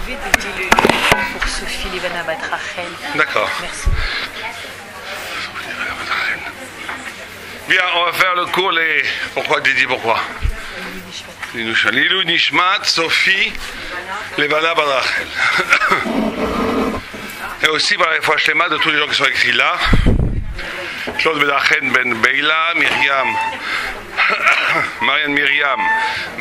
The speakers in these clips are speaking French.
vite de dire le pour Sophie Levana Bat Rachel. D'accord. Merci. Bien, on va faire le cours les... Pourquoi Didi, pourquoi Lilou Nishmat, Sophie, Levana Bat Rachel. Et aussi par les fois Shlema de tous les gens qui sont écrits là. Claude Bedachen Ben Beila, Myriam, Marianne Myriam,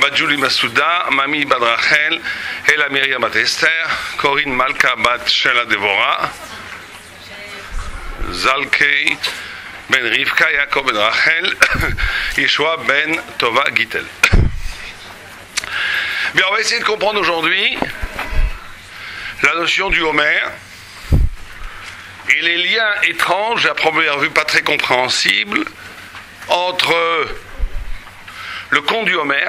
Badjouli Masouda, Mami Bat Rachel, Ella Myriam Bat Esther, Corinne Malka Bat Shela Devora, Zalkei Ben Rivka, Yaakov Ben Rachel, Yeshua Ben Tova Gittel. Bien, on va essayer de comprendre aujourd'hui la notion du Homer et les liens étranges, à première vue pas très compréhensibles, entre le conte du Homer.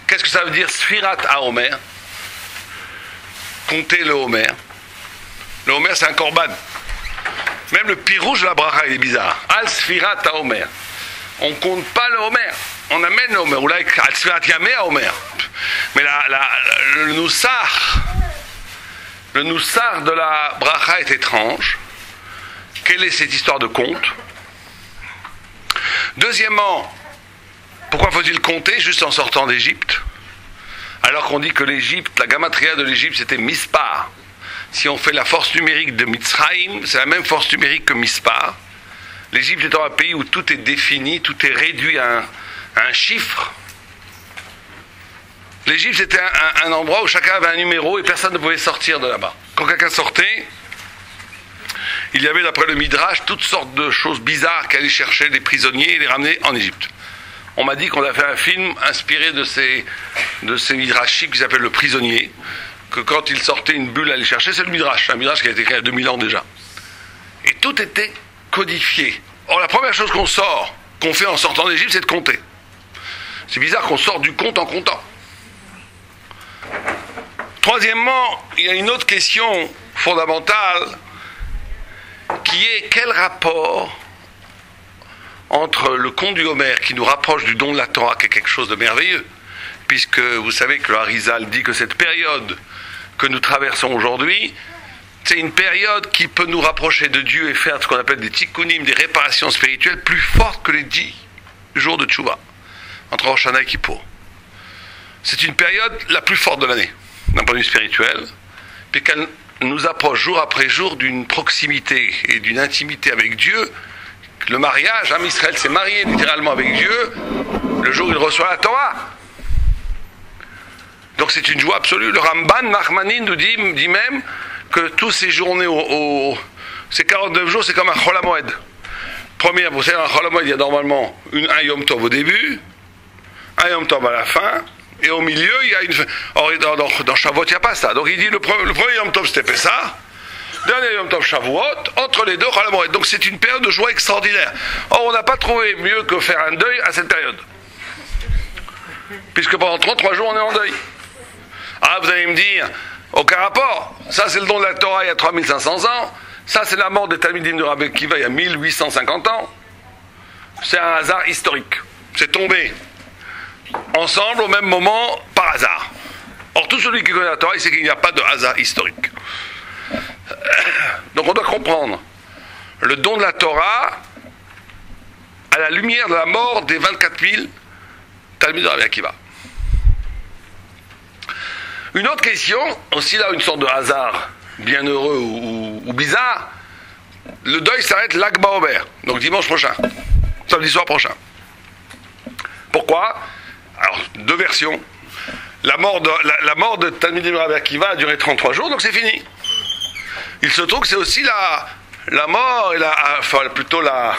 Qu'est-ce que ça veut dire Sfirat à Homer? Compter le Homer. Le Homer, c'est un korban. Même le pirouge de la bracha, il est bizarre. Al Sfirat à Homer. On compte pas le Homer. On amène le Homer. Ou là, Al Sfirat Yamé à Homer. Mais le Noussar de la bracha est étrange. Quelle est cette histoire de conte? Deuxièmement, pourquoi faut-il compter juste en sortant d'Égypte? Alors qu'on dit que l'Égypte, la gamatria de l'Égypte, c'était Mispar. Si on fait la force numérique de Mitzrayim, c'est la même force numérique que Mispar. L'Égypte étant un pays où tout est défini, tout est réduit à un chiffre. L'Égypte, c'était un endroit où chacun avait un numéro et personne ne pouvait sortir de là-bas. Quand quelqu'un sortait, il y avait, d'après le Midrash, toutes sortes de choses bizarres qui allaient chercher des prisonniers et les ramener en Égypte. On m'a dit qu'on a fait un film inspiré de ces Midrashim qui s'appelle Le Prisonnier, que quand il sortait une bulle à aller chercher, c'est le Midrash, un Midrash qui a été créé il y a 2000 ans déjà. Et tout était codifié. Or, la première chose qu'on fait en sortant d'Égypte, c'est de compter. C'est bizarre qu'on sorte du compte en comptant. Troisièmement, il y a une autre question fondamentale qui est quel rapport entre le conte du Homer qui nous rapproche du don de la Torah, qui est quelque chose de merveilleux, puisque vous savez que le Harizal dit que cette période que nous traversons aujourd'hui, c'est une période qui peut nous rapprocher de Dieu et faire ce qu'on appelle des tikkunim, des réparations spirituelles plus fortes que les 10 jours de Tchouva, entre Rosh Hashanah et Kippour. C'est une période la plus forte de l'année, d'un point de vue spirituel, puisqu'elle nous approche jour après jour d'une proximité et d'une intimité avec Dieu. Le mariage, Israël s'est marié littéralement avec Dieu le jour où il reçoit la Torah. Donc c'est une joie absolue. Le Ramban Nachmanin nous dit même que tous ces journées, ces 49 jours, c'est comme un Chol HaMoed. Première, vous savez, un Chol HaMoed, il y a normalement un Yom Tov au début, un Yom Tov à la fin, et au milieu, il y a une... Or, dans Shavuot, il n'y a pas ça. Donc il dit, le premier Yom Tov, c'était Pessah, dernier Yom Tov Shavuot, entre les deux, Chol HaMoed. Donc c'est une période de joie extraordinaire. Or, on n'a pas trouvé mieux que faire un deuil à cette période. Puisque pendant 33 jours, on est en deuil. Ah, vous allez me dire, aucun rapport. Ça, c'est le don de la Torah il y a 3500 ans. Ça, c'est la mort des Talmidim de Rabbi Akiva il y a 1850 ans. C'est un hasard historique. C'est tombé ensemble au même moment par hasard. Or, tout celui qui connaît la Torah, il sait qu'il n'y a pas de hasard historique. Donc, on doit comprendre le don de la Torah à la lumière de la mort des 24 000 Talmidim de Rabbi Akiva. Une autre question, aussi là une sorte de hasard bienheureux ou bizarre, le deuil s'arrête Lag BaOmer, donc dimanche prochain, samedi soir prochain. Pourquoi? Alors, deux versions. La mort de Talmidim Rabbi Akiva a duré 33 jours, donc c'est fini. Il se trouve que c'est aussi la mort et plutôt la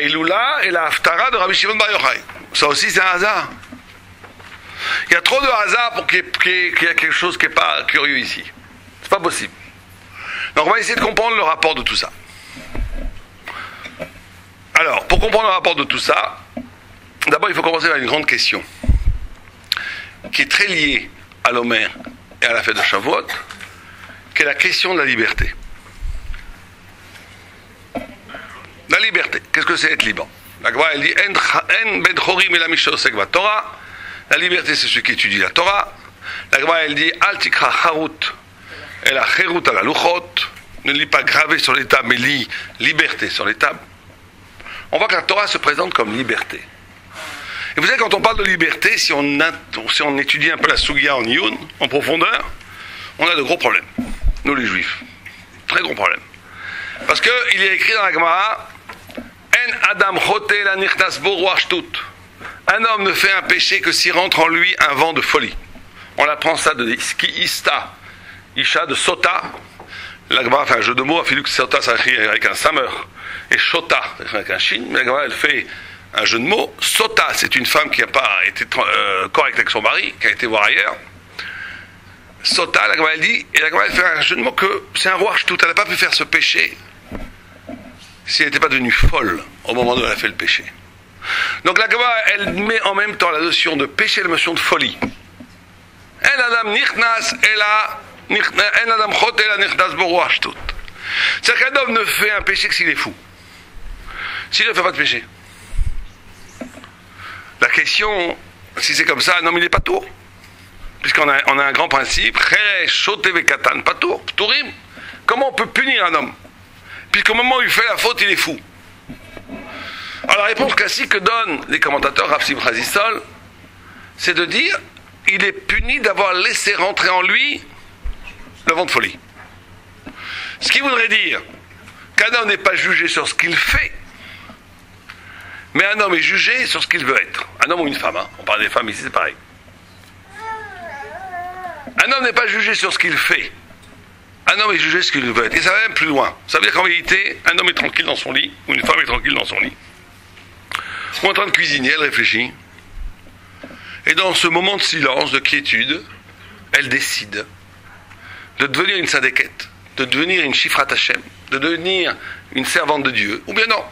Iloula et la Haftara de Rabbi Shimon Bar Yochai. Ça aussi c'est un hasard. Il y a trop de hasard pour qu'il y ait quelque chose qui n'est pas curieux ici. C'est pas possible. Donc on va essayer de comprendre le rapport de tout ça. Alors, pour comprendre le rapport de tout ça, d'abord il faut commencer par une grande question qui est très liée à l'Homer et à la fête de Shavuot, qui est la question de la liberté. La liberté, qu'est-ce que c'est être libre? La Gemara elle dit En ben chorim ela mishosek baTorah. La liberté, c'est celui qui étudie la Torah. La Gemara, elle dit Al tikra harut et la cherut à la luchot. Ne lis pas gravé sur les tables, mais lis liberté sur les tables. On voit que la Torah se présente comme liberté. Et vous savez, quand on parle de liberté, si on étudie un peu la Sugia en Iyun, en profondeur, on a de gros problèmes. Nous les Juifs. Très gros problèmes. Parce qu'il est écrit dans la Gemara En Adam chote la nichnas bo ruach shtut. Un homme ne fait un péché que s'il rentre en lui un vent de folie. On apprend ça de Ski Ista, Isha de Sota. La Gemara fait un jeu de mots, Philippe Sota, ça écrit avec un sameur, et Shota, ça écrit avec un shin. Mais la Gemara, elle fait un jeu de mots. Sota, c'est une femme qui n'a pas été correcte avec son mari, qui a été voir ailleurs. Sota, la Gemara, elle dit, et la Gemara, elle fait un jeu de mots que c'est un roi tout. Elle n'a pas pu faire ce péché si elle n'était pas devenue folle au moment où elle a fait le péché. Donc la Gemara, elle met en même temps la notion de péché et la notion de folie. En Adam nichnas en Adam chot et la nichnas bo ruach shtut. C'est-à-dire qu'un homme ne fait un péché que s'il est fou. S'il ne fait pas de péché. La question, si c'est comme ça, un homme il n'est pas tour. Puisqu'on a un grand principe, comment on peut punir un homme? Puisqu'au moment où il fait la faute, il est fou. Alors la réponse classique que donnent les commentateurs, Rav Simcha Zissol, c'est de dire, il est puni d'avoir laissé rentrer en lui le vent de folie. Ce qui voudrait dire qu'un homme n'est pas jugé sur ce qu'il fait, mais un homme est jugé sur ce qu'il veut être. Un homme ou une femme, hein. On parle des femmes ici, c'est pareil. Un homme n'est pas jugé sur ce qu'il fait. Un homme est jugé sur ce qu'il veut être. Et ça va même plus loin. Ça veut dire qu'en réalité, un homme est tranquille dans son lit, ou une femme est tranquille dans son lit, ou en train de cuisiner, elle réfléchit. Et dans ce moment de silence, de quiétude, elle décide de devenir une sadéquette, de devenir une Shifrat Hashem, de devenir une servante de Dieu, ou bien non,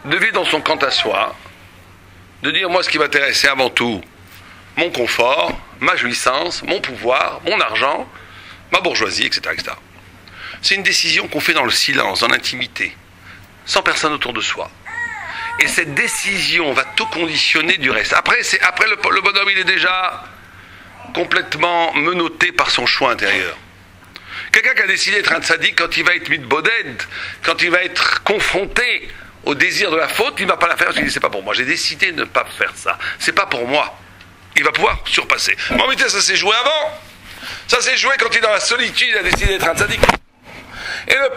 de vivre dans son quant à soi, de dire, moi, ce qui m'intéresse, c'est avant tout mon confort, ma jouissance, mon pouvoir, mon argent, ma bourgeoisie, etc., etc. C'est une décision qu'on fait dans le silence, dans l'intimité, sans personne autour de soi. Et cette décision va tout conditionner du reste. Après le bonhomme, il est déjà complètement menotté par son choix intérieur. Quelqu'un qui a décidé d'être un tzaddik, quand il va être mitboded, quand il va être confronté au désir de la faute, il ne va pas la faire parce qu'il dit c'est pas pour moi. J'ai décidé de ne pas faire ça. C'est pas pour moi. Il va pouvoir surpasser. Mais en réalité, ça s'est joué avant. Ça s'est joué quand il est dans la solitude, il a décidé d'être un tzaddik. Et la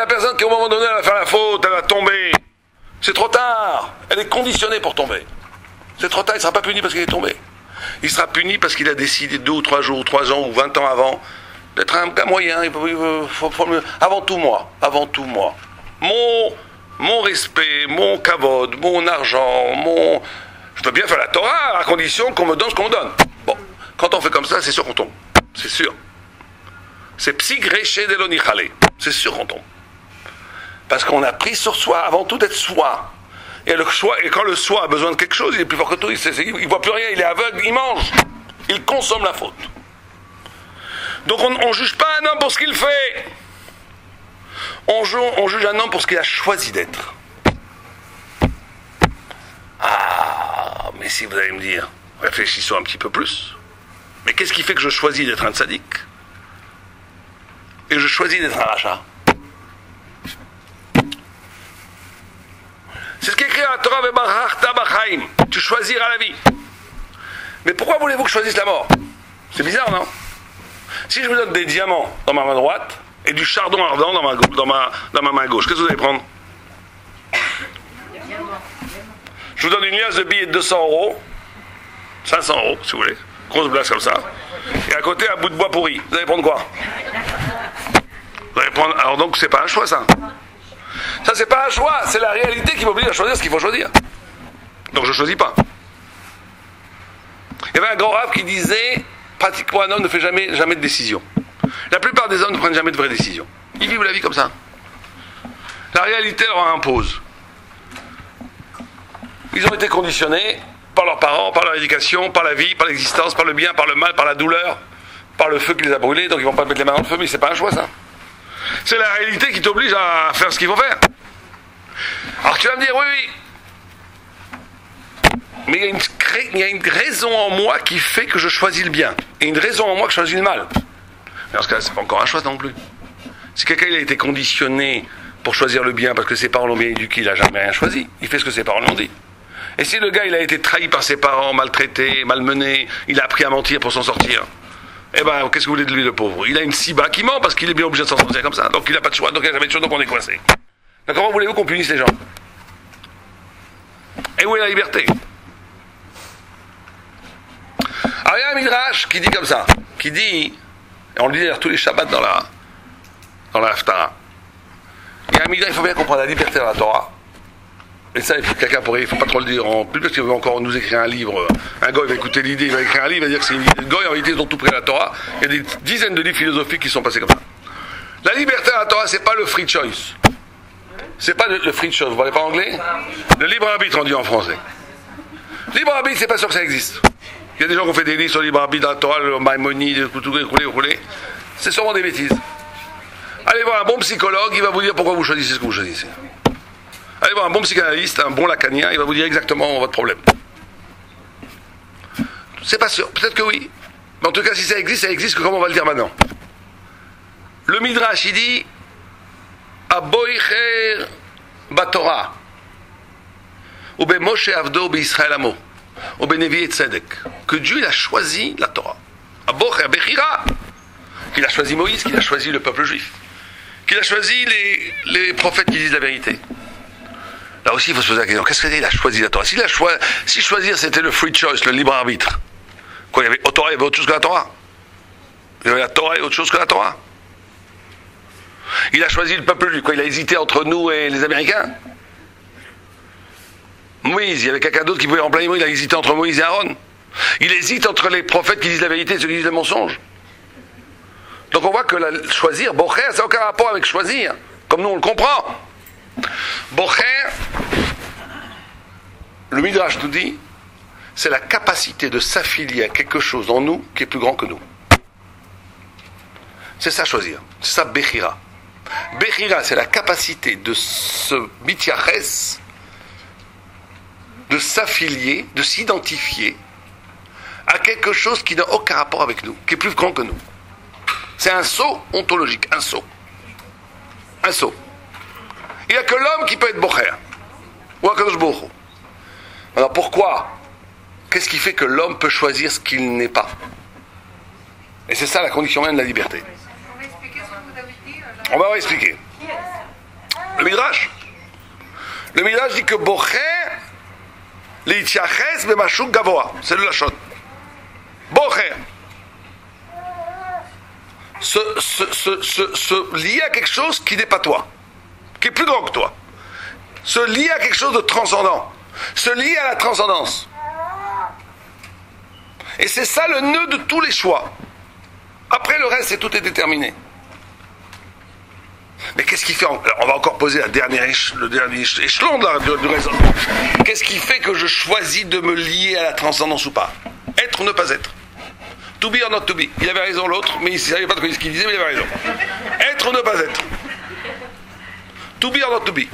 personne qui au moment donné elle va faire la faute, elle va tomber. C'est trop tard. Elle est conditionnée pour tomber. C'est trop tard, il ne sera pas puni parce qu'il est tombé. Il sera puni parce qu'il a décidé 2 ou 3 jours, ou 3 ans, ou 20 ans avant, d'être un gars moyen. Avant tout moi. Mon respect, mon kavod, mon argent, je peux bien faire la Torah à condition qu'on me donne ce qu'on me donne. Bon, quand on fait comme ça, c'est sûr qu'on tombe. C'est sûr. C'est psigréché de l'onichale. C'est sûr qu'on tombe. Parce qu'on a pris sur soi, avant tout d'être soi. Et quand le soi a besoin de quelque chose, il est plus fort que tout, il ne voit plus rien, il est aveugle, il mange. Il consomme la faute. Donc on ne juge pas un homme pour ce qu'il fait. On juge un homme pour ce qu'il a choisi d'être. Ah, mais si vous allez me dire, réfléchissons un petit peu plus. Mais qu'est-ce qui fait que je choisis d'être un tzaddik et je choisis d'être un rachat? C'est ce qui est écrit dans la Torah, Vebarachta b'chaim. Tu choisiras la vie. Mais pourquoi voulez-vous que je choisisse la mort? C'est bizarre, non? Si je vous donne des diamants dans ma main droite et du chardon ardent dans ma main gauche, qu'est-ce que vous allez prendre? Je vous donne une liasse de billets de 200 €, 500 €, si vous voulez, grosse blague comme ça, et à côté un bout de bois pourri. Vous allez prendre quoi? Vous allez prendre. Alors donc c'est pas un choix, ça. Ça c'est pas un choix, c'est la réalité qui m'oblige à choisir ce qu'il faut choisir. Donc je choisis pas. Il y avait un grand rave qui disait, pratiquement un homme ne fait jamais de décision. La plupart des hommes ne prennent jamais de vraies décisions. Ils vivent la vie comme ça. La réalité leur impose. Ils ont été conditionnés par leurs parents, par leur éducation, par la vie, par l'existence, par le bien, par le mal, par la douleur, par le feu qui les a brûlés, donc ils ne vont pas mettre les mains dans le feu, mais c'est pas un choix, ça. C'est la réalité qui t'oblige à faire ce qu'il faut faire. Alors tu vas me dire, oui. Mais il y a une raison en moi qui fait que je choisis le bien. Et une raison en moi que je choisis le mal. Mais dans ce cas-là, c'est pas encore un choix non plus. Si quelqu'un il a été conditionné pour choisir le bien parce que ses parents l'ont bien éduqué, il n'a jamais rien choisi. Il fait ce que ses parents lui ont dit. Et si le gars il a été trahi par ses parents, maltraité, malmené, il a appris à mentir pour s'en sortir, eh ben, qu'est-ce que vous voulez de lui, le pauvre? Il a une ciba qui ment parce qu'il est bien obligé de s'en sortir comme ça. Donc il n'a pas de choix, donc il n'a jamais de choix, donc on est coincé. Donc comment voulez-vous qu'on punisse les gens? Et où est la liberté? Alors il y a un midrash qui dit comme ça, qui dit, et on le dit d'ailleurs tous les Shabbats dans la Haftara, il y a un midrash, il faut bien comprendre la liberté dans la Torah. Et ça, il faut pas trop le dire en plus, parce qu'il veut encore nous écrire un livre. Un gars, il va écouter l'idée, il va écrire un livre, il va dire que c'est une idée de gars, en réalité, ils ont tout pris à la Torah. Il y a des dizaines de livres philosophiques qui sont passés comme ça. La liberté à la Torah, c'est pas le free choice. C'est pas le free choice, vous parlez pas anglais? Le libre arbitre, on dit en français. Libre arbitre, c'est pas sûr que ça existe. Il y a des gens qui ont fait des livres sur le libre arbitre dans la Torah, le Maïmonide, tout roulé. C'est sûrement des bêtises. Allez voir un bon psychologue, il va vous dire pourquoi vous choisissez ce que vous choisissez. Allez voir un bon psychanalyste, un bon lacanien, il va vous dire exactement votre problème. C'est pas sûr, peut-être que oui. Mais en tout cas, si ça existe, comment on va le dire maintenant? Le Midrash, il dit Aboicher Batorah, Obe Moshe Avdo Be Israël Amo, Obe Nevi et Tzedek, que Dieu il a choisi la Torah. Aboicher Bechira, qu'il a choisi Moïse, qu'il a choisi le peuple juif, qu'il a choisi les prophètes qui disent la vérité. Là aussi, il faut se poser la question, qu'est-ce qu'il a choisi la Torah? Si choisir c'était le free choice, le libre arbitre, quoi, il y avait autre chose que la Torah? Il y avait la Torah et autre chose que la Torah? Il a choisi le peuple juif, quoi, il a hésité entre nous et les Américains? Moïse, il y avait quelqu'un d'autre qui pouvait remplacer Moïse, il a hésité entre Moïse et Aaron. Il hésite entre les prophètes qui disent la vérité et ceux qui disent le mensonge. Donc on voit que choisir, Bocher, ça n'a aucun rapport avec choisir, comme nous on le comprend. Bocher, le Midrash nous dit, c'est la capacité de s'affilier à quelque chose en nous qui est plus grand que nous. C'est ça choisir, c'est ça Bechira. Bechira, c'est la capacité de se mityaches, de s'affilier, de s'identifier à quelque chose qui n'a aucun rapport avec nous, qui est plus grand que nous. C'est un saut ontologique, un saut. Un saut. Il n'y a que l'homme qui peut être Bocher. Ou Akadosh Baruch Hu. Alors pourquoi? Qu'est-ce qui fait que l'homme peut choisir ce qu'il n'est pas? Et c'est ça la condition même de la liberté. On va expliquer. Le Midrash dit que Bocher l'ityaches b'mashuk gavoa. C'est le Lachon. Bocher. Se lier à quelque chose qui n'est pas toi, qui est plus grand que toi, se lier à quelque chose de transcendant, se lier à la transcendance. Et c'est ça le nœud de tous les choix. Après le reste, tout est déterminé. Mais qu'est-ce qui fait, on va encore poser le dernier échelon du raisonnement. Qu'est-ce qui fait que je choisis de me lier à la transcendance ou pas? Être ou ne pas être? To be or not to be. Il avait raison l'autre, mais il ne savait pas ce qu'il disait, mais il avait raison. Être ou ne pas être. To be or not to be.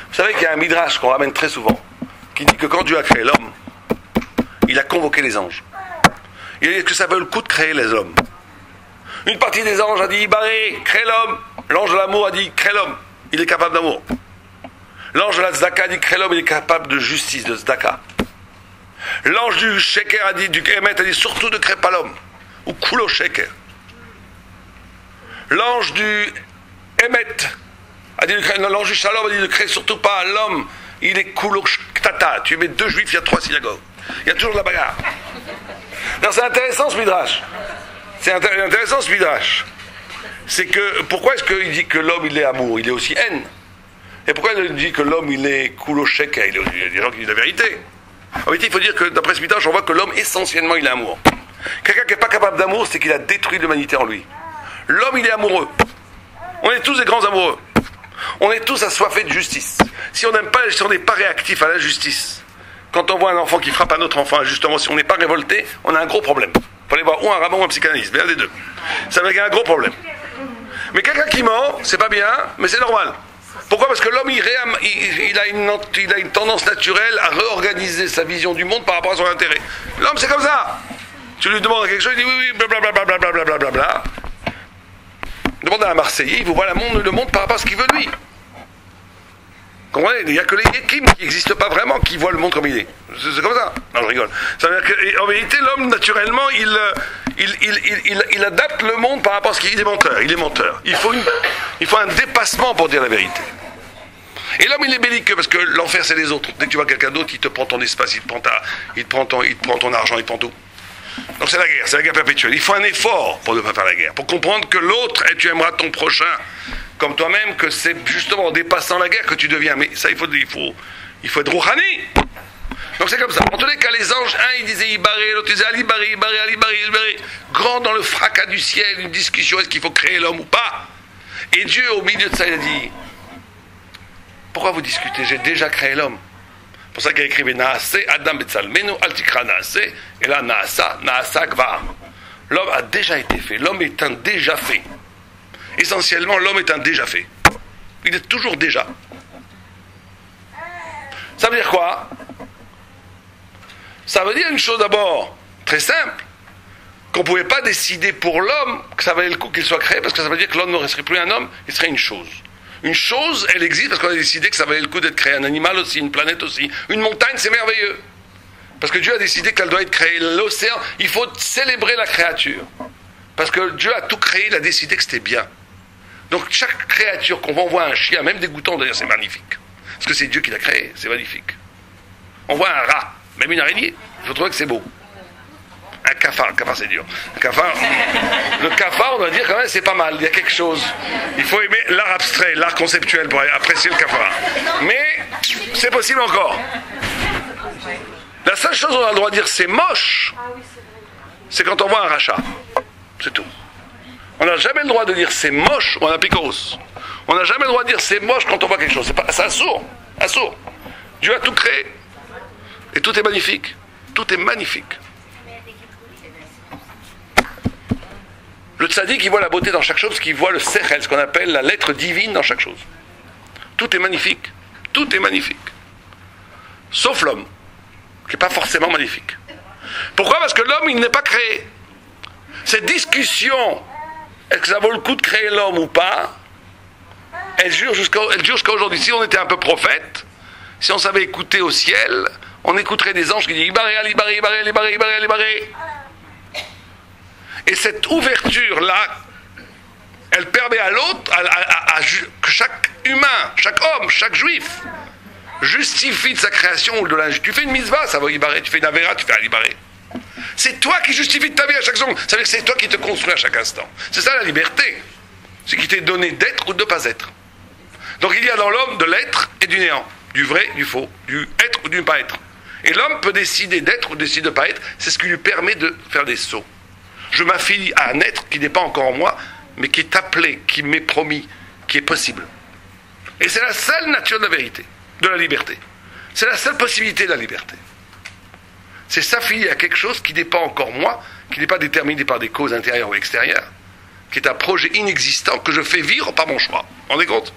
Vous savez qu'il y a un midrash qu'on ramène très souvent, qui dit que quand Dieu a créé l'homme, il a convoqué les anges. Il a dit que ça vaut le coup de créer les hommes. Une partie des anges a dit, Barré, crée l'homme. L'ange de l'amour a dit, crée l'homme. Il est capable d'amour. L'ange de la tzedaka a dit, crée l'homme, il est capable de justice, de tzedaka. L'ange du sheker a dit, du Emet a dit, surtout ne crée pas l'homme. Ou kulo sheker. L'ange du Emet a dit, l'ange du Shalom a dit, ne crée surtout pas l'homme. Il est kulo ktata. Tu mets 2 juifs, il y a 3 synagogues. Il y a toujours de la bagarre. Alors c'est intéressant ce midrash. C'est intéressant ce midrash. C'est que, pourquoi est-ce qu'il dit que l'homme il est amour? Il est aussi haine. Et pourquoi il dit que l'homme il est kulo sheker? Il y a des gens qui disent la vérité. En vérité, il faut dire que d'après ce midrash, on voit que l'homme, essentiellement, il est amour. Quelqu'un qui n'est pas capable d'amour, c'est qu'il a détruit l'humanité en lui. L'homme, il est amoureux. On est tous des grands amoureux. On est tous assoiffés de justice. Si on n'est pas réactif à l'injustice, quand on voit un enfant qui frappe un autre enfant injustement, si on n'est pas révolté, on a un gros problème. Il faut aller voir ou un rabbin ou un psychanalyste, mais un des deux. Ça veut dire qu'il y a un gros problème. Mais quelqu'un qui ment, c'est pas bien, mais c'est normal. Pourquoi? Parce que l'homme, il a une tendance naturelle à réorganiser sa vision du monde par rapport à son intérêt. L'homme, c'est comme ça. Tu lui demandes quelque chose, il dit oui, blablabla, blablabla. Demande à un Marseillais, il vous voit le monde par rapport à ce qu'il veut lui. Comprenez? Il n'y a que les Yekim qui n'existent pas vraiment qui voient le monde comme il est. C'est comme ça. Non, je rigole. Ça veut dire qu'en vérité, l'homme, naturellement, il adapte le monde par rapport à ce qu'il est menteur. Il est menteur. Il faut un dépassement pour dire la vérité. Et l'homme, il est belliqueux parce que l'enfer, c'est les autres. Dès que tu vois quelqu'un d'autre, il te prend ton espace, il te prend ton argent, il te prend tout. Donc c'est la guerre perpétuelle. Il faut un effort pour ne pas faire la guerre. Pour comprendre que l'autre, et tu aimeras ton prochain comme toi-même, que c'est justement en dépassant la guerre que tu deviens. Mais ça, il faut être rouhani. Donc c'est comme ça. En tous les cas, les anges, un, il disait Ibaré, l'autre disait Alibaré, Ibaré, Alibaré, Ibaré. Grand dans le fracas du ciel, une discussion, est-ce qu'il faut créer l'homme ou pas? Et Dieu, au milieu de ça, il a dit, pourquoi vous discutez? J'ai déjà créé l'homme. C'est pour ça qu'il a écrit Naase, Adam Betzalmenu, Altikra Naase, et là Naasa Gvar. L'homme a déjà été fait. L'homme est un déjà fait. Essentiellement, l'homme est un déjà fait. Il est toujours déjà. Ça veut dire quoi? Ça veut dire une chose d'abord, très simple, qu'on ne pouvait pas décider pour l'homme que ça valait le coup qu'il soit créé, parce que ça veut dire que l'homme ne serait plus un homme, il serait une chose. Une chose, elle existe parce qu'on a décidé que ça valait le coup d'être créé. Un animal aussi, une planète aussi. Une montagne, c'est merveilleux. Parce que Dieu a décidé qu'elle doit être créée. L'océan, il faut célébrer la créature. Parce que Dieu a tout créé, il a décidé que c'était bien. Donc chaque créature qu'on voit un chien, même dégoûtant d'ailleurs, c'est magnifique. Parce que c'est Dieu qui l'a créé, c'est magnifique. On voit un rat, même une araignée, je trouve que c'est beau. Un cafard c'est dur. Le cafard, on va dire quand même, c'est pas mal, il y a quelque chose. Il faut aimer l'art abstrait, l'art conceptuel pour apprécier le cafard. Mais c'est possible encore. La seule chose qu'on a le droit de dire c'est moche, c'est quand on voit un rachat. C'est tout. On n'a jamais le droit de dire c'est moche ou un picoros. On n'a jamais le droit de dire c'est moche quand on voit quelque chose. C'est un sourd. Un sourd. Dieu a tout créé. Et tout est magnifique. Tout est magnifique. Le tzaddik, il voit la beauté dans chaque chose, parce qu'il voit le sechel, ce qu'on appelle la lettre divine dans chaque chose. Tout est magnifique. Tout est magnifique. Sauf l'homme, qui n'est pas forcément magnifique. Pourquoi? Parce que l'homme, il n'est pas créé. Cette discussion, est-ce que ça vaut le coup de créer l'homme ou pas, elle dure jusqu'à aujourd'hui. Si on était un peu prophète, si on savait écouter au ciel, on écouterait des anges qui disent Ibaré, Ibaré, Ibaré, Ibaré, Ibaré, Ibaré. Et cette ouverture-là, elle permet à l'autre, que chaque humain, chaque homme, chaque juif, justifie de sa création ou de l'injustice. Tu fais une mitzvah, ça va Ibaré, tu fais une avéra, tu fais un Ibaré. C'est toi qui justifie de ta vie à chaque seconde. Ça veut dire que c'est toi qui te construis à chaque instant. C'est ça la liberté. C'est qui t'est donné d'être ou de ne pas être. Donc il y a dans l'homme de l'être et du néant, du vrai, du faux, du être ou du ne pas être. Et l'homme peut décider d'être ou décider de ne pas être. C'est ce qui lui permet de faire des sauts. Je m'affilie à un être qui n'est pas encore en moi, mais qui est appelé, qui m'est promis, qui est possible. Et c'est la seule nature de la vérité, de la liberté. C'est la seule possibilité de la liberté. C'est s'affilier à quelque chose qui n'est pas encore moi, qui n'est pas déterminé par des causes intérieures ou extérieures, qui est un projet inexistant que je fais vivre par mon choix. Vous vous rendez compte?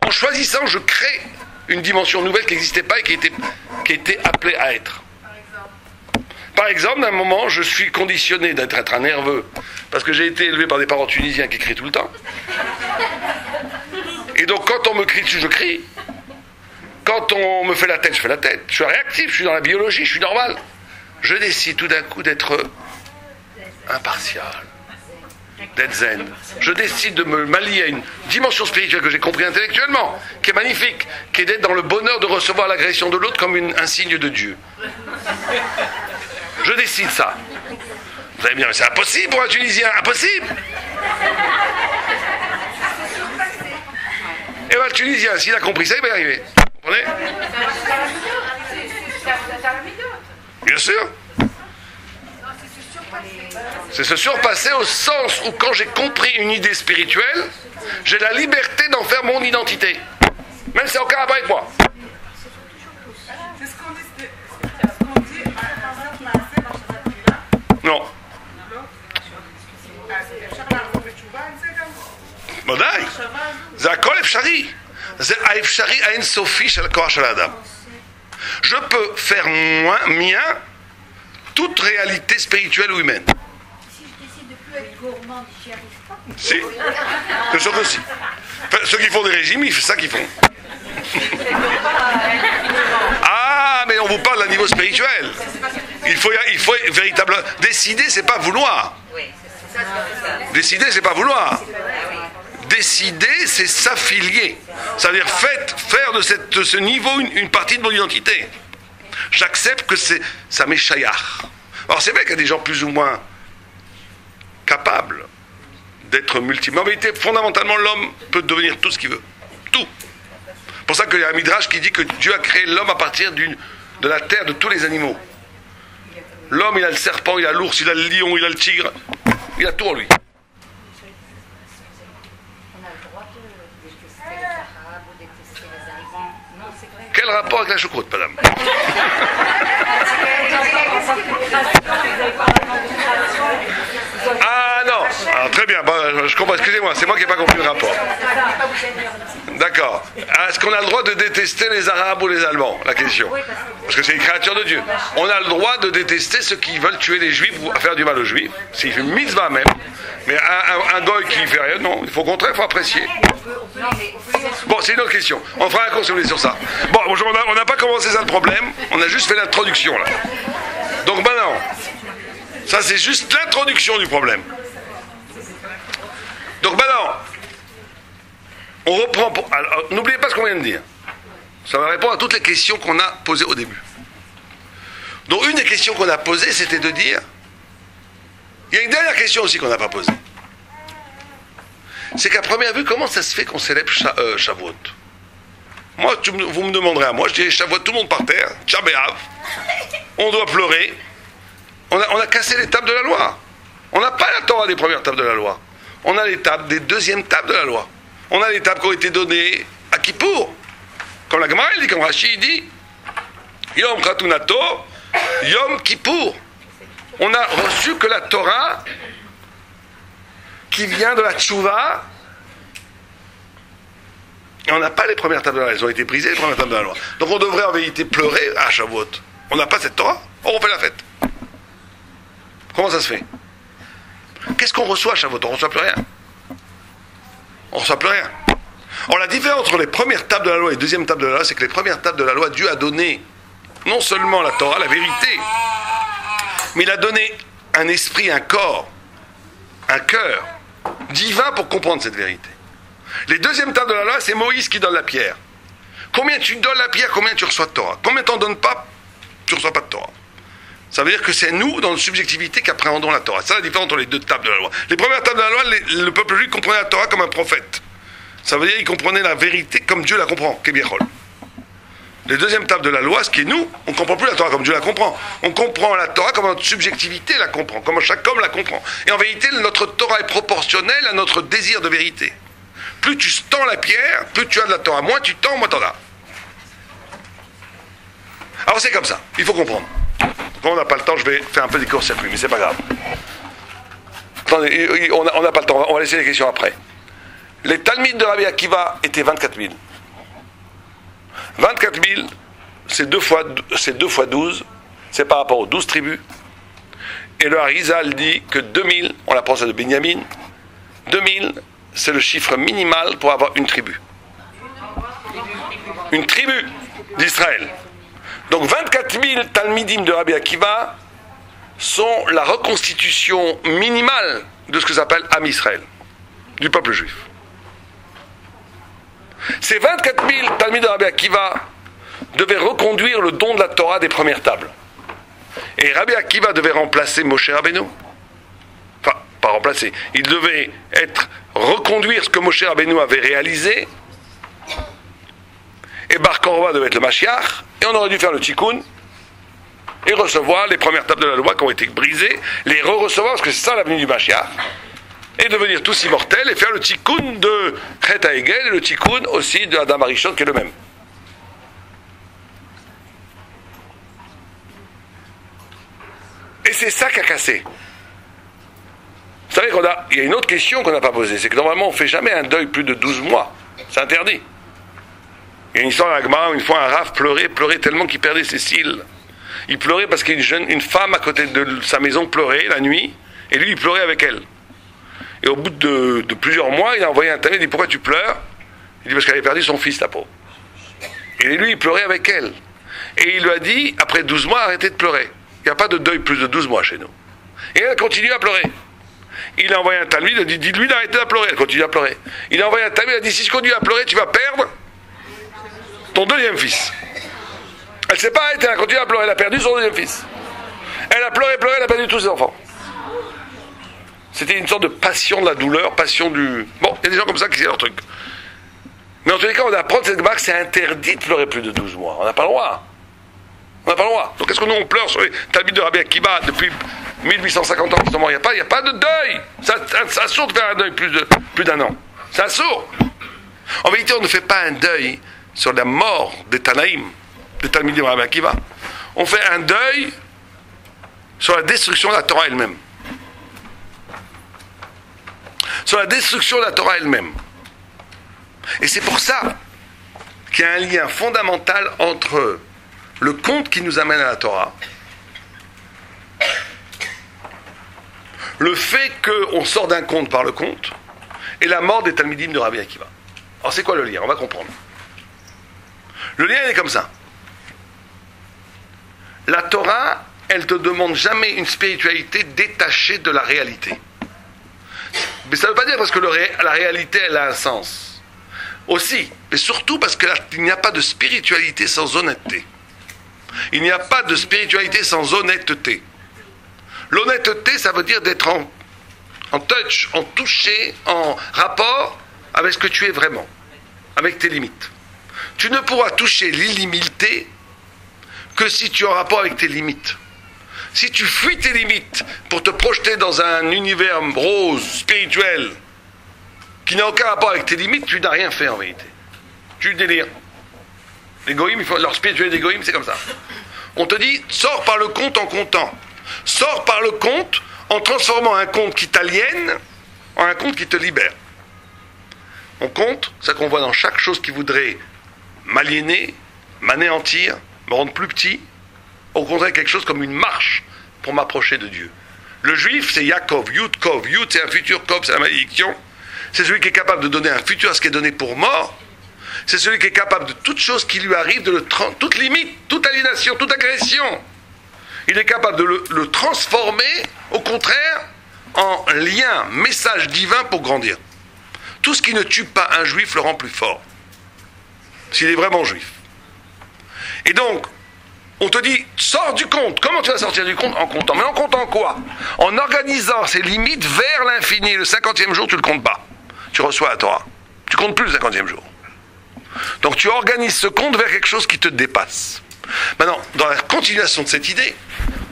En choisissant, je crée une dimension nouvelle qui n'existait pas et qui était appelée à être. Par exemple, à un moment, je suis conditionné d'être un nerveux, parce que j'ai été élevé par des parents tunisiens qui crient tout le temps. Et donc, quand on me crie dessus, je crie. Quand on me fait la tête, je fais la tête. Je suis réactif, je suis dans la biologie, je suis normal. Je décide tout d'un coup d'être impartial, d'être zen. Je décide de me m'allier à une dimension spirituelle que j'ai compris intellectuellement, qui est magnifique, qui est d'être dans le bonheur de recevoir l'agression de l'autre comme un signe de Dieu. Je décide ça. Vous allez me dire, mais c'est impossible pour un Tunisien, impossible. Et bien le Tunisien, s'il a compris ça, il va y arriver. Vous comprenez? Bien sûr. C'est se surpasser au sens où quand j'ai compris une idée spirituelle, j'ai la liberté d'en faire mon identité. Même si c'est aucun rapport avec moi. Non. ודאי. זה הכל אפשרי. Je peux faire mien toute réalité spirituelle ou humaine. Si je décide de plus être gourmand, j'y arrive pas. Si, c'est sûr que si. Enfin, ceux qui font des régimes, c'est ça qu'ils font. Ah, mais on vous parle d'un niveau spirituel. Il faut véritablement décider, c'est pas vouloir. Décider, c'est pas vouloir. Décider, c'est s'affilier. C'est-à-dire faire de ce niveau une partie de mon identité. J'accepte que ça m'est shayach. Alors c'est vrai qu'il y a des gens plus ou moins capables d'être multiples. Mais en vérité, fondamentalement, l'homme peut devenir tout ce qu'il veut. Tout. C'est pour ça qu'il y a un midrash qui dit que Dieu a créé l'homme à partir de la terre de tous les animaux. L'homme, il a le serpent, il a l'ours, il a le lion, il a le tigre. Il a tout en lui. Quel rapport avec la choucroute, madame? Ah non, alors, très bien, bon, je comprends, excusez-moi, c'est moi qui n'ai pas compris le rapport. D'accord. Est-ce qu'on a le droit de détester les Arabes ou les Allemands? La question. Parce que c'est une créature de Dieu. On a le droit de détester ceux qui veulent tuer les Juifs ou faire du mal aux Juifs. C'est une mitzvah même. Mais un goy qui fait rien, non. Il faut au contraire, il faut apprécier. Bon, c'est une autre question. On fera un cours si vous voulez sur ça. Bon, on n'a pas commencé ça le problème. On a juste fait l'introduction là. Donc maintenant, ça c'est juste l'introduction du problème. Donc maintenant, on reprend. Alors, n'oubliez pas ce qu'on vient de dire. Ça va répondre à toutes les questions qu'on a posées au début. Donc une des questions qu'on a posées, c'était de dire. Il y a une dernière question aussi qu'on n'a pas posée. C'est qu'à première vue, comment ça se fait qu'on célèbre Shavuot? Moi, vous me demanderez à moi, je dirais Shavuot, tout le monde par terre, Tcha B'Av, on doit pleurer. On a cassé les tables de la loi. On n'a pas la Torah des premières tables de la loi. On a les tables des deuxièmes tables de la loi. On a les tables qui ont été données à Kippour. Comme la Gemara, il dit, comme Rashi dit, Yom Khatunato, Yom Kippour. On a reçu que la Torah qui vient de la Tchouva, et on n'a pas les premières tables de la loi. Elles ont été brisées, les premières tables de la loi. Donc on devrait en vérité pleurer à Shavuot. On n'a pas cette Torah, on fait la fête. Comment ça se fait? Qu'est-ce qu'on reçoit à Shavuot? On ne reçoit plus rien. On ne reçoit plus rien. Alors la différence entre les premières tables de la loi et les deuxièmes tables de la loi, c'est que les premières tables de la loi, Dieu a donné non seulement la Torah, la vérité, mais il a donné un esprit, un corps, un cœur divin pour comprendre cette vérité. Les deuxièmes tables de la loi, c'est Moïse qui donne la pierre. Combien tu donnes la pierre, combien tu reçois de Torah? Combien tu n'en donnes pas, tu ne reçois pas de Torah. Ça veut dire que c'est nous, dans notre subjectivité, qui appréhendons la Torah. C'est ça la différence entre les deux tables de la loi. Les premières tables de la loi, le peuple juif comprenait la Torah comme un prophète. Ça veut dire qu'il comprenait la vérité comme Dieu la comprend, Kebiachol. Les deuxièmes tables de la loi, ce qui est nous, on ne comprend plus la Torah comme Dieu la comprend. On comprend la Torah comme notre subjectivité la comprend, comme chaque homme la comprend. Et en vérité, notre Torah est proportionnelle à notre désir de vérité. Plus tu tends la pierre, plus tu as de la Torah. Moins tu tends, moins t'en as. Alors c'est comme ça, il faut comprendre. Quand on n'a pas le temps, je vais faire un peu des courts-circuits, mais c'est pas grave. Attendez, on n'a pas le temps, on va laisser les questions après. Les Talmides de Rabbi Akiva étaient 24 000. 24 000, c'est 2 fois 12, c'est par rapport aux 12 tribus. Et le Harizal dit que 2000, on apprend ça de Binyamin, 2000, c'est le chiffre minimal pour avoir une tribu. Une tribu d'Israël. Donc 24 000 Talmidim de Rabbi Akiva sont la reconstitution minimale de ce que s'appelle Am Israël, du peuple juif. Ces 24 000 Talmidim de Rabbi Akiva devaient reconduire le don de la Torah des premières tables. Et Rabbi Akiva devait remplacer Moshe Rabbeinu. Enfin, pas remplacer. Il devait reconduire ce que Moshe Rabbeinu avait réalisé. Et Bar Korva devait être le Mashiach. Et on aurait dû faire le Tikkun et recevoir les premières tables de la loi qui ont été brisées, les re-recevoir, parce que c'est ça l'avenue du Mashiach, et devenir tous immortels et faire le Tikkun de Chet HaEgel et le Tikkun aussi de Adam Arishon qui est le même. Et c'est ça qui a cassé. Vous savez il y a une autre question qu'on n'a pas posée, c'est que normalement on ne fait jamais un deuil plus de 12 mois. C'est interdit. Il y a une histoire à la Gemara où une fois un Rav pleurait tellement qu'il perdait ses cils. Il pleurait parce qu'une femme à côté de sa maison pleurait la nuit, et lui il pleurait avec elle. Et au bout de plusieurs mois, il a envoyé un talmud, il dit pourquoi tu pleures? Il dit parce qu'elle avait perdu son fils, la pauvre. Et lui il pleurait avec elle. Et il lui a dit, après 12 mois, arrêtez de pleurer. Il n'y a pas de deuil plus de 12 mois chez nous. Et elle continue à pleurer. Il a envoyé un talmud, il a dit, dis-lui d'arrêter de pleurer. Elle continue à pleurer. Il a envoyé un talmud, il a dit, si tu continues à pleurer, tu vas perdre ton deuxième fils. Elle ne s'est pas arrêtée, elle a continué à pleurer, elle a perdu son deuxième fils. Elle a pleuré, elle a perdu tous ses enfants. C'était une sorte de passion de la douleur, passion du... Bon, il y a des gens comme ça qui c'est leur truc. Mais en tous les cas, on apprend de cette marque, c'est interdit de pleurer plus de 12 mois. On n'a pas le droit. On n'a pas le droit. Donc est-ce que nous on pleure sur les talmuds de Rabbi Akiva depuis 1850 ans justement? Il n'y a pas de deuil. C'est assourd de faire un deuil plus d'un an. C'est assourd. En vérité, on ne fait pas un deuil sur la mort des Tanaïm, des talmudim de Rabbi Akiva. On fait un deuil sur la destruction de la Torah elle-même. Sur la destruction de la Torah elle-même. Et c'est pour ça qu'il y a un lien fondamental entre le conte qui nous amène à la Torah, le fait qu'on sort d'un conte par le conte, et la mort des talmidim de Rabbi Akiva. Alors c'est quoi le lien? On va comprendre. Le lien il est comme ça. La Torah, elle ne te demande jamais une spiritualité détachée de la réalité. Mais ça ne veut pas dire parce que la réalité, elle a un sens. Aussi, mais surtout parce qu'il n'y a pas de spiritualité sans honnêteté. Il n'y a pas de spiritualité sans honnêteté. L'honnêteté, ça veut dire d'être en touch, en touché, en rapport avec ce que tu es vraiment, avec tes limites. Tu ne pourras toucher l'illimité que si tu es en rapport avec tes limites. Si tu fuis tes limites pour te projeter dans un univers rose, spirituel, qui n'a aucun rapport avec tes limites, tu n'as rien fait en vérité. Tu délires. Les goïms, leur spiritualité des goïms, c'est comme ça. On te dit, sors par le conte en comptant. Sors par le conte en transformant un conte qui t'aliène en un conte qui te libère. On compte, c'est qu'on voit dans chaque chose qui voudrait m'aliéner, m'anéantir, me rendre plus petit, au contraire quelque chose comme une marche pour m'approcher de Dieu. Le juif, c'est Yaakov, Yud Kov. Yud, c'est un futur, Kov, c'est la malédiction. C'est celui qui est capable de donner un futur à ce qui est donné pour mort. C'est celui qui est capable de toute chose qui lui arrive, toute limite, toute aliénation, toute agression. Il est capable de le transformer, au contraire, en lien, message divin pour grandir. Tout ce qui ne tue pas un juif le rend plus fort. S'il est vraiment juif. Et donc, on te dit, sors du compte. Comment tu vas sortir du compte? En comptant. Mais en comptant quoi? En organisant ses limites vers l'infini. Le 50e jour, tu ne le comptes pas. Tu reçois la Torah. Tu comptes plus le 50e jour. Donc tu organises ce compte vers quelque chose qui te dépasse. Maintenant, dans la continuation de cette idée,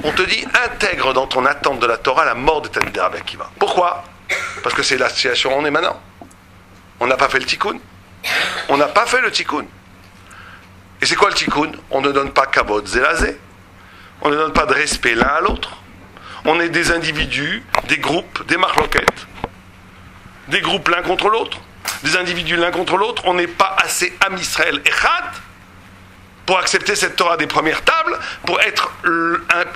on te dit, intègre dans ton attente de la Torah la mort de Talmidei Rabbi Akiva. Pourquoi? Parce que c'est la situation où on est maintenant. On n'a pas fait le tikkun. On n'a pas fait le tikkun. Et c'est quoi le tikkun? On ne donne pas kavod zelazé. On ne donne pas de respect l'un à l'autre. On est des individus, des groupes, des marloquettes. Des groupes l'un contre l'autre. Des individus l'un contre l'autre. On n'est pas assez Am Israël Echad pour accepter cette Torah des premières tables, pour être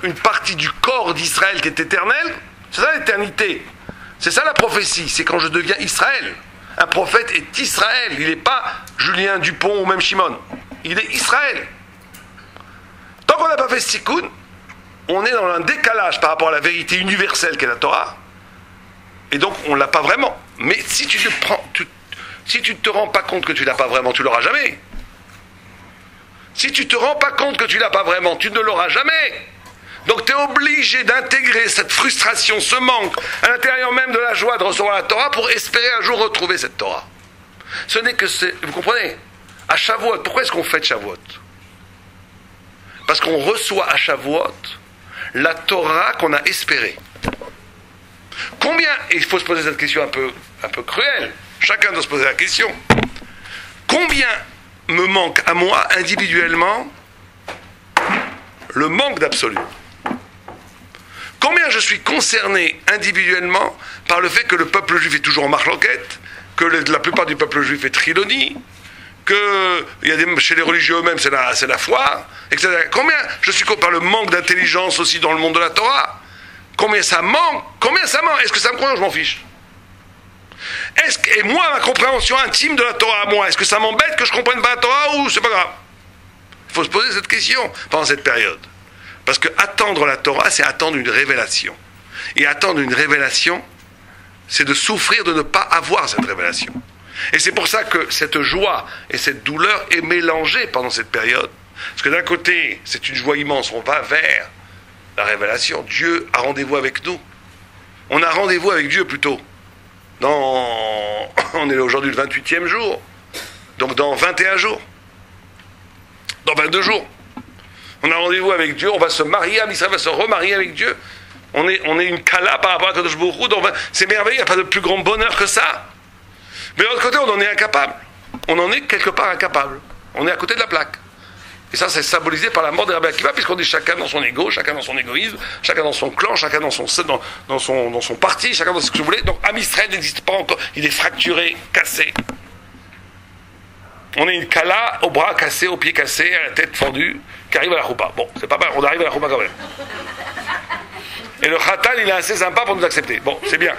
une partie du corps d'Israël qui est éternel. C'est ça l'éternité. C'est ça la prophétie. C'est quand je deviens Israël. Un prophète est Israël. Il n'est pas Julien Dupont ou même Shimon. Il est Israël. Tant qu'on n'a pas fait ce tikkun, on est dans un décalage par rapport à la vérité universelle qu'est la Torah. Et donc on ne l'a pas vraiment. Mais si tu ne te rends pas compte que tu ne l'as pas vraiment, tu ne l'auras jamais. Si tu ne te rends pas compte que tu ne l'as pas vraiment, tu ne l'auras jamais. Donc tu es obligé d'intégrer cette frustration, ce manque, à l'intérieur même de la joie de recevoir la Torah pour espérer un jour retrouver cette Torah. Ce n'est que vous comprenez? À Shavuot, pourquoi est-ce qu'on fête Shavuot? Parce qu'on reçoit à Shavuot la Torah qu'on a espérée. Combien, et il faut se poser cette question un peu cruelle, chacun doit se poser la question, combien me manque à moi individuellement le manque d'absolu? Combien je suis concerné individuellement par le fait que le peuple juif est toujours en marloquette, que la plupart du peuple juif est triloni, que chez les religieux eux-mêmes, c'est la foi, etc. Combien je suis par le manque d'intelligence aussi dans le monde de la Torah. Combien ça manque? Est-ce que ça me convient? Je m'en fiche. Et moi, ma compréhension intime de la Torah à moi, est-ce que ça m'embête que je comprenne pas la Torah ou c'est pas grave? Il faut se poser cette question pendant cette période. Parce que attendre la Torah, c'est attendre une révélation. Et attendre une révélation, c'est de souffrir de ne pas avoir cette révélation. Et c'est pour ça que cette joie et cette douleur est mélangée pendant cette période. Parce que d'un côté, c'est une joie immense, on va vers la révélation. Dieu a rendez-vous avec nous. On a rendez-vous avec Dieu plutôt. On est aujourd'hui le 28e jour. Donc dans 21 jours. Dans 22 jours. On a rendez-vous avec Dieu, on va se marier, Israël va se remarier avec Dieu. On est une kala par rapport à Kadosh Baruch Hu. C'est merveilleux, il n'y a pas de plus grand bonheur que ça. Mais de l'autre côté, on en est incapable. On en est quelque part incapable. On est à côté de la plaque. Et ça, c'est symbolisé par la mort de Rabbi Akiva, puisqu'on est chacun dans son ego, chacun dans son égoïsme, chacun dans son clan, chacun dans son parti, chacun dans ce que vous voulez. Donc, Am Israël n'existe pas encore. Il est fracturé, cassé. On est une kala au bras cassé, aux pieds cassés, à la tête fendue, qui arrive à la choupa. Bon, c'est pas mal, on arrive à la choupa quand même. Et le khatal, il est assez sympa pour nous accepter. Bon, c'est bien.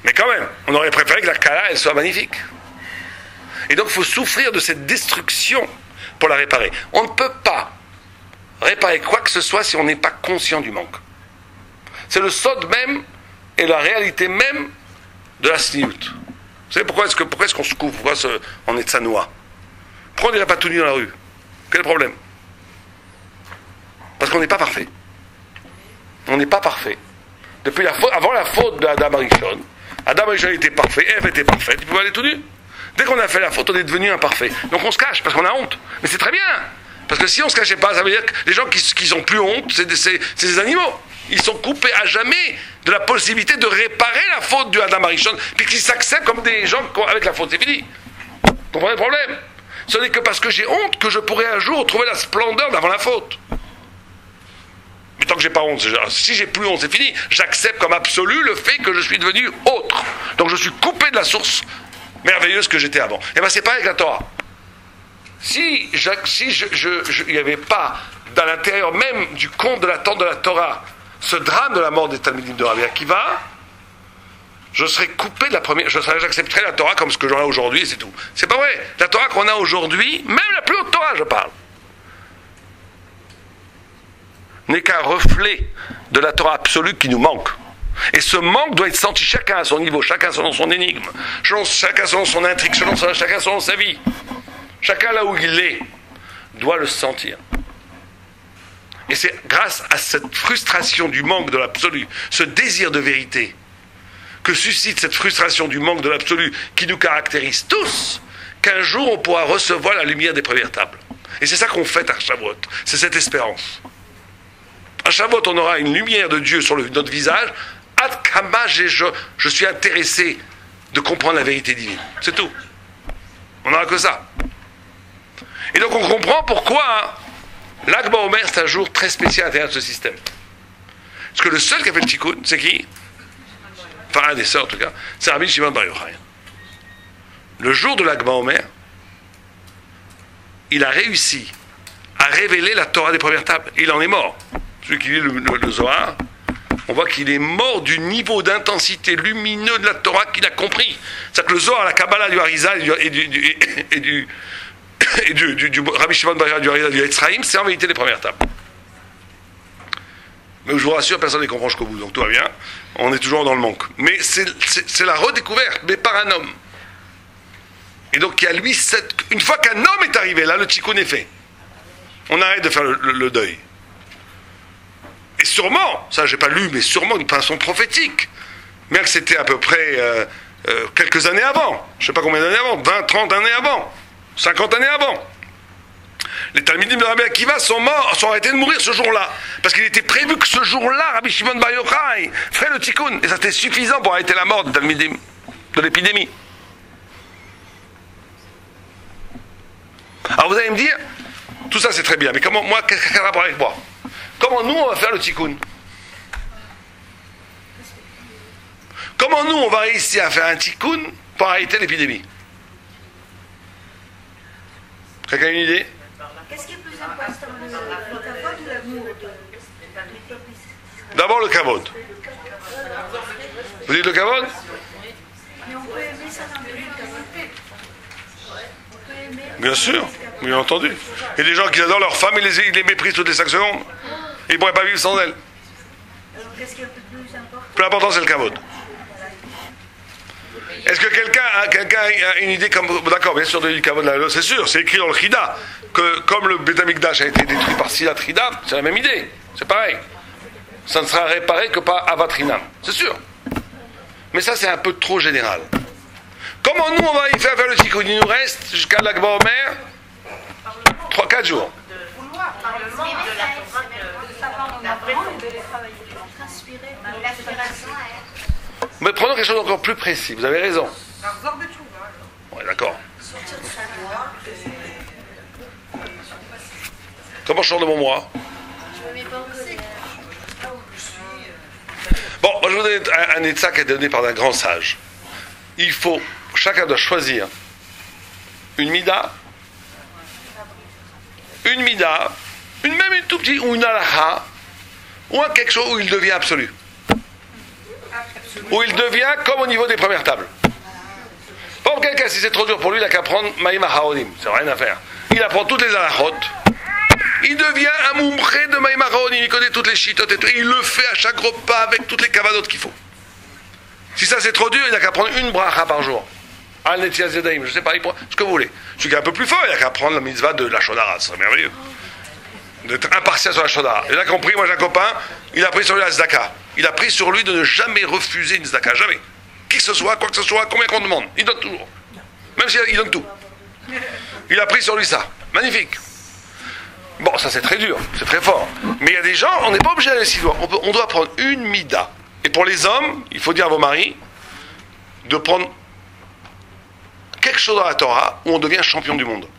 Mais quand même, on aurait préféré que la kala, elle soit magnifique. Et donc, il faut souffrir de cette destruction pour la réparer. On ne peut pas réparer quoi que ce soit si on n'est pas conscient du manque. C'est le sod même et la réalité même de la sniout. Vous savez pourquoi est-ce qu'on se couvre? Pourquoi on est de sanoa? Pourquoi on n'irait pas tout nu dans la rue? Quel problème? Parce qu'on n'est pas parfait. On n'est pas parfait. Depuis avant la faute d'Adam Arishon, Adam Arishon était parfait, Ève était parfaite, il pouvait aller tout nu. Dès qu'on a fait la faute, on est devenu imparfait. Donc on se cache parce qu'on a honte. Mais c'est très bien. Parce que si on ne se cachait pas, ça veut dire que les gens qui n'ont plus honte, c'est des animaux. Ils sont coupés à jamais de la possibilité de réparer la faute du Adam Arishon, puis qu'ils s'acceptent comme des gens avec la faute. C'est fini. Vous comprenez le problème? Ce n'est que parce que j'ai honte que je pourrai un jour trouver la splendeur d'avant la faute. Mais tant que j'ai pas honte, si j'ai plus honte, c'est fini. J'accepte comme absolu le fait que je suis devenu autre. Donc je suis coupé de la source merveilleuse que j'étais avant. Et bien c'est pareil avec la Torah. Si il n'y avait pas dans l'intérieur même du conte de l'attente de la Torah ce drame de la mort des Talmidim de Rabbi Akiva, je serais coupé de la première. J'accepterais la Torah comme ce que j'en ai aujourd'hui et c'est tout. C'est pas vrai. La Torah qu'on a aujourd'hui, même la plus haute Torah, je parle, n'est qu'un reflet de la Torah absolue qui nous manque. Et ce manque doit être senti chacun à son niveau, chacun selon son énigme, chacun selon son intrigue, chacun selon sa vie. Chacun là où il est doit le sentir. Et c'est grâce à cette frustration du manque de l'absolu, ce désir de vérité, que suscite cette frustration du manque de l'absolu qui nous caractérise tous, qu'un jour on pourra recevoir la lumière des premières tables. Et c'est ça qu'on fête à Shavuot, c'est cette espérance. À Shavuot, on aura une lumière de Dieu sur notre visage. Ad kama je suis intéressé de comprendre la vérité divine. C'est tout. On n'aura que ça. Et donc on comprend pourquoi l'Ag BaOmer, c'est un jour très spécial à l'intérieur de ce système. Parce que le seul qui a fait le tikkun, c'est qui? Enfin, un des sœurs en tout cas, c'est Rabbi Shimon Bar Yochai. Le jour de l'Ag BaOmer, il a réussi à révéler la Torah des premières tables. Il en est mort. Celui qui lit le Zohar, on voit qu'il est mort du niveau d'intensité lumineux de la Torah qu'il a compris. C'est-à-dire que le Zohar, la Kabbalah du Harizal et du Rabbi Shimon Bar Yochai du Harizal du Etzraïm, c'est en vérité les premières tables. Mais je vous rassure, personne ne les comprend jusqu'au bout, donc tout va bien. On est toujours dans le manque. Mais c'est la redécouverte, mais par un homme. Et donc il y a lui, une fois qu'un homme est arrivé, là le tikkun est fait. On arrête de faire le deuil. Et sûrement, ça j'ai pas lu, mais sûrement une façon prophétique, bien que c'était à peu près quelques années avant, je sais pas combien d'années avant, 20, 30 années avant, 50 années avant. Les Talmidim de Rabbi Akiva sont arrêtés de mourir ce jour-là, parce qu'il était prévu que ce jour-là, Rabbi Shimon Bar Yochai ferait le tikkun, et ça c'était suffisant pour arrêter la mort des Talmidim, de l'épidémie. Alors vous allez me dire, tout ça c'est très bien, mais comment, moi, qu'est-ce qu'il y a à voir avec moi? Comment nous on va faire le tikkun? Comment nous on va réussir à faire un tikkun pour arrêter l'épidémie? Quelqu'un a une idée? Qu'est-ce qui est plus important, le kavod ou l'amour du peuple? D'abord le kavod. Vous dites le kavod? Mais on peut aimer ça dans le kavod. On peut aimer. Bien sûr, bien entendu. Il y a des gens qui adorent leur femme, ils les méprisent toutes les 5 secondes. Ils ne pourraient pas vivre sans elle. Alors qu'est-ce qui est le plus important? Le plus important, c'est le kavod. Est-ce que quelqu'un a une idée comme... D'accord, bien sûr, du kavod, c'est sûr, c'est écrit dans le Chida, que comme le Beth Amikdash a été détruit par Silat Chida, c'est la même idée, c'est pareil. Ça ne sera réparé que par Avat Rinam, c'est sûr. Mais ça, c'est un peu trop général. Comment nous, on va y faire le tikkun? Il nous reste jusqu'à l'Akba Omer 3-4 jours. Mais prenons quelque chose d'encore plus précis, vous avez raison. Ouais, d'accord. Comment je sors de mon moi? Bon, moi je vous donne un état qui est donné par un grand sage. Il faut, chacun doit choisir une mida, même une tout petite, ou une halakha, ou quelque chose où il devient absolu. Où il devient comme au niveau des premières tables. Pour quelqu'un, si c'est trop dur pour lui, il n'a qu'à prendre Maïm HaHaonim, c'est rien à faire. Il apprend toutes les halakhot, il devient un moumré de Maïm HaHaonim, il connaît toutes les chitotes et tout, et il le fait à chaque repas avec toutes les kavadotes qu'il faut. Si ça c'est trop dur, il n'a qu'à prendre une bracha par jour. Al Netias Yadayim, je sais pas, il prend ce que vous voulez. Celui qui est un peu plus fort, il n'a qu'à prendre la mitzvah de la Shodara, c'est merveilleux. D'être impartial sur la Shodara. Il a compris, moi j'ai un copain, il a pris sur lui la Zdaka. Il a pris sur lui de ne jamais refuser une Zdaka, jamais. Qui que ce soit, quoi que ce soit, combien qu'on demande, il donne toujours. Même s'il donne tout. Il a pris sur lui ça. Magnifique. Bon, ça c'est très dur, c'est très fort. Mais il y a des gens, on n'est pas obligé d'aller si loin. On doit prendre une mida. Et pour les hommes, il faut dire à vos maris de prendre quelque chose dans la Torah où on devient champion du monde.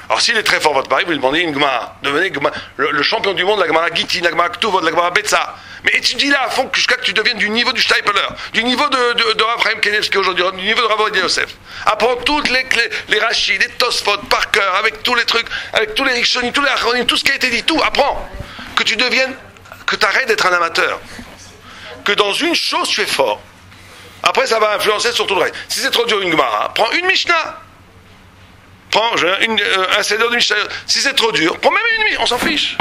Alors s'il est très fort votre mari, vous lui demandez une Gemara. Devenez le champion du monde, la Gemara Gitin, la Gemara Ktuvot, la Gemara Betsa. Mais étudie-la à fond jusqu'à que tu deviennes du niveau du Steipler, du niveau de Rav Chaim Kanievski aujourd'hui, du niveau de Rav Odia Yosef. Apprends toutes les Rachid, les Tosfot par cœur, avec tous les trucs, avec tous les Rishonim, tous les Achronim, tout ce qui a été dit, tout. Apprends. Que tu deviennes, que tu arrêtes d'être un amateur. Que dans une chose tu es fort. Après ça va influencer sur tout le reste. Si c'est trop dur une Gemara, prends une Mishnah. Prends un Seder de Mishnah. Si c'est trop dur, prends même une Mishnah, on s'en fiche.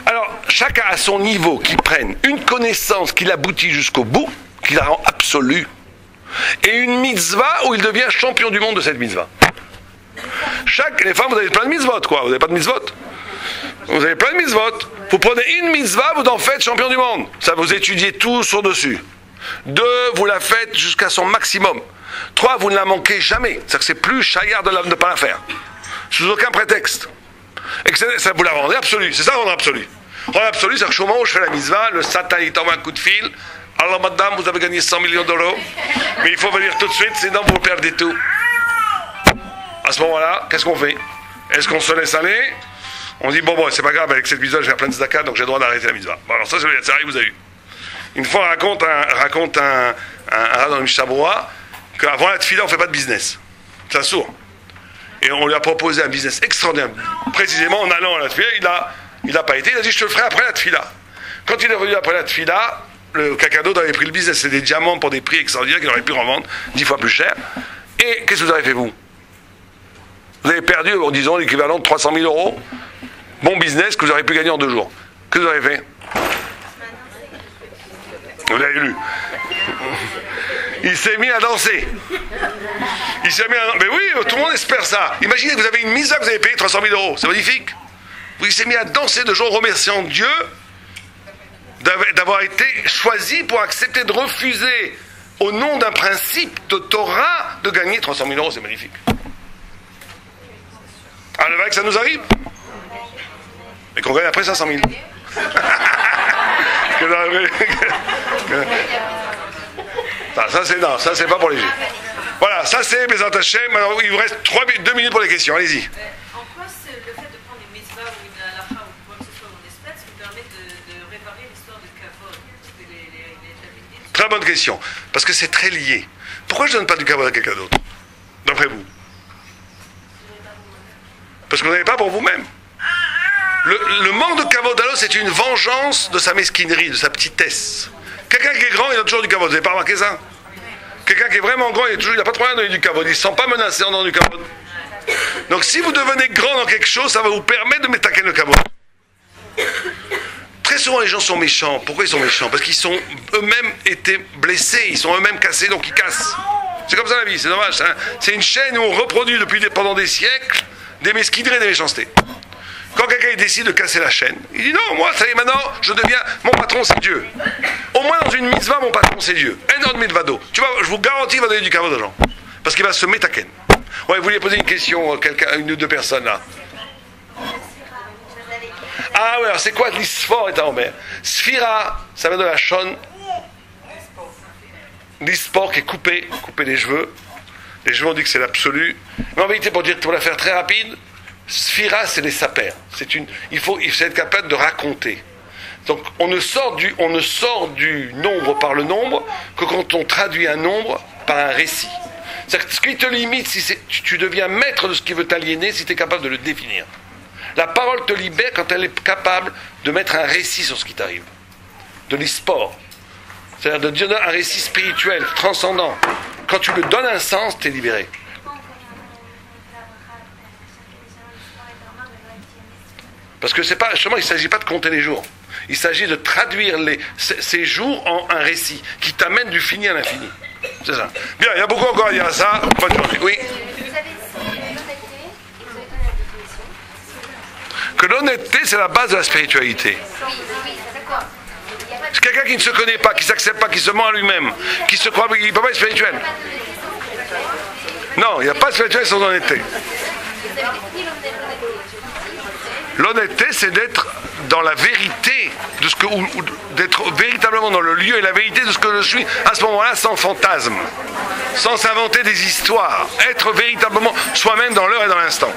Alors, chacun à son niveau, qui prenne une connaissance qui l'aboutit jusqu'au bout, qui la rend absolue, et une mitzvah où il devient champion du monde de cette mitzvah. Les femmes, vous avez plein de mitzvot, quoi. Vous n'avez pas de mitzvot? Vous avez plein de mitzvot. Vous prenez une mitzvah, vous en faites champion du monde. Ça, vous étudiez tout sur dessus. 2, vous la faites jusqu'à son maximum. 3, vous ne la manquez jamais. C'est-à-dire que c'est plus chaillard de ne pas la faire. Sous aucun prétexte. Et que ça, vous la rendez absolue. C'est ça rendre absolu. Rendre absolu, c'est-à-dire que au moment où je fais la mitzvah, le Satan il t'envoie un coup de fil. Alors madame, vous avez gagné 100 millions d'euros. Mais il faut venir tout de suite, sinon vous perdez tout. À ce moment-là, qu'est-ce qu'on fait? Est-ce qu'on se laisse aller? On dit, bon, c'est pas grave, avec cette mitzvah, je vais faire plein de zakat, donc j'ai le droit d'arrêter la mitzvah. Bon, alors ça, c'est le Yatzari, vous avez eu. Une fois, on raconte un rat dans le Mishnah Berurah qu'avant la tefila, on ne fait pas de business. C'est un sourd. Et on lui a proposé un business extraordinaire. Précisément, en allant à la tefila, il n'a pas été. Il a dit, je te le ferai après la tefila. Quand il est revenu après la tefila, le cacadote avait pris le business. C'est des diamants pour des prix extraordinaires qu'il aurait pu revendre 10 fois plus cher. Et qu'est-ce que vous avez fait, vous? Vous avez perdu, disons, l'équivalent de 300 000 euros. Bon business que vous auriez pu gagner en 2 jours. Qu'est-ce que vous avez fait? Vous l'avez lu. Il s'est mis à danser. Mais oui, tout le monde espère ça. Imaginez que vous avez une mise que vous avez payé 300 000 euros. C'est magnifique. Il s'est mis à danser de jour remerciant Dieu d'avoir été choisi pour accepter de refuser au nom d'un principe de Torah de gagner 300 000 euros. C'est magnifique. Ah, le vrai que ça nous arrive. Et qu'on gagne après 500 000. Ça c'est pas pour les Juifs. Voilà, ça c'est mes attachés. Maintenant, il vous reste 2 minutes pour les questions. Allez-y. En quoi le fait de prendre une mitzvah ou une halakha ou quoi que ce soit, une espèce, vous permet de réparer l'histoire de kavod? Parce que les Très bonne question. Parce que c'est très lié. Pourquoi je ne donne pas du kavod à quelqu'un d'autre? D'après vous? Parce que vous n'avez pas pour vous-même. Le manque de kavod alors, c'est une vengeance de sa mesquinerie, de sa petitesse. Quelqu'un qui est grand, il a toujours du kavod. Vous n'avez pas remarqué ça? Quelqu'un qui est vraiment grand, il n'a pas trop rien donné du kavod. Il ne se sent pas menacé en donnant du kavod. Donc si vous devenez grand dans quelque chose, ça va vous permettre de m'attaquer le kavod. Très souvent, les gens sont méchants. Pourquoi ils sont méchants? Parce qu'ils sont eux-mêmes été blessés, ils sont eux-mêmes cassés, donc ils cassent. C'est comme ça la vie, c'est dommage. Hein, c'est une chaîne où on reproduit pendant des siècles des mesquineries et des méchancetés. Quand quelqu'un décide de casser la chaîne, il dit non, moi, ça y est, maintenant, je deviens, mon patron, c'est Dieu. Au moins dans une mitzvah, mon patron, c'est Dieu. Énorme mitzvado. Tu vois, je vous garantis, il va donner du kavod aux gens. Parce qu'il va se métaken. Ouais, vous vouliez poser une question, une ou deux personnes là. Ah ouais, alors c'est quoi l'isphore et Omer? Sphira, ça vient de la shon. L'isphore qui est couper les cheveux. Les cheveux, on dit que c'est l'absolu. Mais en vérité, pour la faire très rapide, Sphira, c'est les sapers. Il faut être capable de raconter. Donc, on ne sort du nombre par le nombre que quand on traduit un nombre par un récit. C'est-à-dire que ce qui te limite, tu deviens maître de ce qui veut t'aliéner si tu es capable de le définir. La parole te libère quand elle est capable de mettre un récit sur ce qui t'arrive. De l'e-sport. C'est-à-dire de donner un récit spirituel, transcendant. Quand tu le donnes un sens, tu es libéré. Parce que justement, il ne s'agit pas de compter les jours. Il s'agit de traduire ces jours en un récit qui t'amène du fini à l'infini. C'est ça. Bien, il y a beaucoup encore à dire à ça. Bonne journée. Oui. Que l'honnêteté, c'est la base de la spiritualité. C'est quelqu'un qui ne se connaît pas, qui ne s'accepte pas, qui se ment à lui-même, qui se croit, il ne peut pas être spirituel. Non, il n'y a pas de spirituel sans honnêteté. L'honnêteté, c'est d'être dans la vérité de ce que, ou d'être véritablement dans le lieu et la vérité de ce que je suis à ce moment-là, sans fantasme, sans s'inventer des histoires, être véritablement soi-même dans l'heure et dans l'instant.